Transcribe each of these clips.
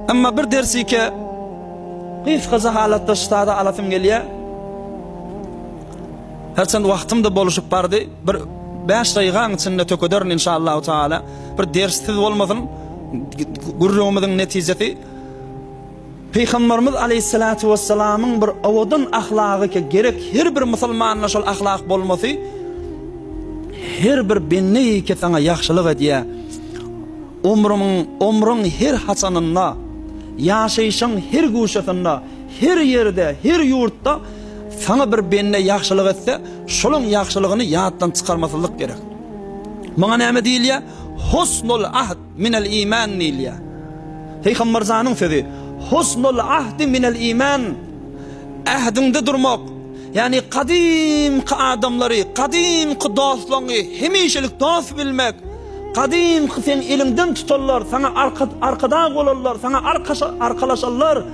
Amma bir dersi ki qiyqaza halatda ştada alatım geliyor. Herçand vaqtim da boluşup bardy. Bir 5 daqiqaň içinde tökederin inşallah taala. Bir dersiz bolmasyn gurrumyň netijesi. Peygamberimiz aleyhissalatu vesselam'ın bir awadan ahlagy ki gerek her bir musulmanyň şol ahlak bolmasy, her bir benni ki sana yaxşylyk edýär. Umrun her hasanynda, yaşayışın her guşatynda, her yerde, her yurtda sana bir benni yaxşylyk etse, şolun yaxşylygyny ýatdan çykarmaslyk gerek. Maňa näme diýilýär? Husnul ahd minel iman diýilýär. Peygamber zanyň sözi, husnul ahd minel iman. Ahdinde durmak, yani kadim adamları, kadim dostlaryny hemişelik dost bilmek, kadim sen elinden tutarlar, sana arkada bolarlar, sana arkalaşarlar,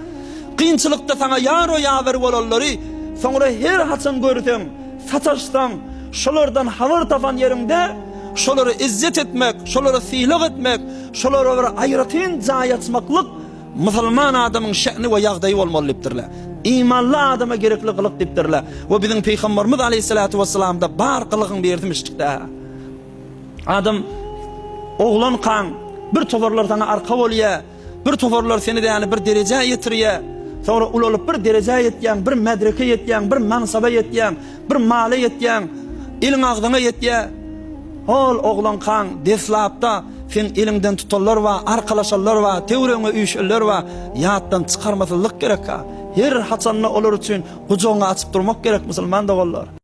kıyınçılıkta sana yar o yaver bolarları, sonra her haçan görsen, sataşsan, şolardan havar tapan yerinde, şoları izzet etmek, şoları silik etmek, şoları bir ayratin cayatmaklık, Müslüman adamın şe'ni ve yağdayı olmalıdır. İmanlı adama gerekli kılık diptirler. Ve bizim Peygamberimiz aleyhissalatu vesselam'da bar kılıkın belirtmiştik daha. Adam oğlan kan, bir toparlar sana arka oluyor, bir toparlar seni de yani bir derece yetiriyor. Sonra ulup bir derece yetken, bir medreke yetken, bir mansaba yetken, bir mali yetken, ilin ağdına yetken. Ol oğlan kan, deslapta sen elinden tutarlar va, arkalaşarlar va, tevrene uyuşurlar va, yattan çıkarmasılık gerek ha. Her haçanla olur için kucağına açıp durmak gerek Müslüman da ollar.